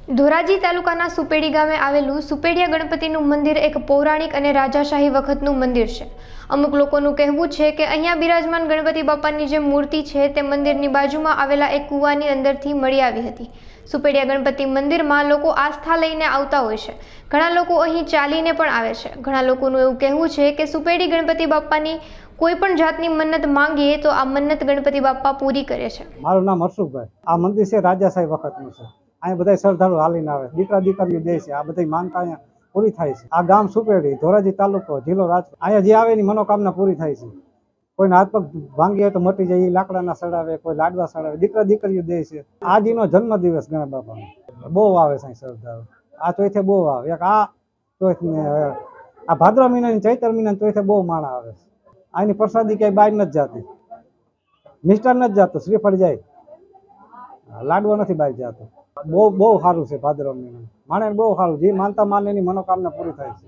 ધોરાજી તાલુકાના સુપેડી ગામે આવેલું સુપેડિયા ગણપતિનું મંદિર એક પૌરાણિક અને રાજાશાહી વખતનું મંદિર છે। અમુક લોકોનું કહેવું છે કે અહીંયા બિરાજમાન ગણપતિ બાપાની જે મૂર્તિ છે તે મંદિરની બાજુમાં આવેલા એક કૂવાની અંદરથી મળી આવી હતી। સુપેડિયા ગણપતિ મંદિરમાં લોકો આસ્થા લઈને આવતા હોય છે। ઘણા લોકો અહીં ચાલીને પણ આવે છે। ઘણા લોકોનું એવું કહેવું છે કે સુપેડી ગણપતિ બાપાની કોઈ પણ જાતની મન્નત માંગીએ તો આ મન્નત ગણપતિ બાપા પૂરી કરે છે। મારું નામ હર્ષુભાઈ। આ મંદિર છે રાજાશાહી વખતનું છે। અહીંયા બધા શ્રદ્ધાળુ હાલીને આવે, દીકરા દીકરીઓ દે છે। આ બધી માનતા અહીંયા પૂરી થાય છે। આ ગામ સુપેડી, ધોરાજી તાલુકો, જિલ્લો રાજકોટ। અહીંયા જે આવે એની મનોકામના પૂરી થાય છે। કોઈને હાથ પગ ભાંગી હોય તો મટી જાય, એ લાકડાના સડાવે, કોઈ લાડવા સડાવે, દીકરા દીકરીઓ દે છે। આજનો જન્મદિવસ ગણેશ બાપાનો બહુ આવે છે શ્રદ્ધાળુ। આ ચોથે બહુ આવે, એક આ ચોથ ને આ ભાદ્રવા મહિનાની ચૈત્ર મહિનાની ચોથે બહુ માણસ આવે છે। આની પ્રસાદી ક્યાંય બહાર નથી જતી, મિષ્ટાન નથી જતું, શ્રીફળ જાય, લાડવો નથી બહાર જતો। બહુ સારું છે ભાદરવા મહિનાનું, માણે બહુ સારું, જે માનતા માને એની મનોકામના પૂરી થાય છે।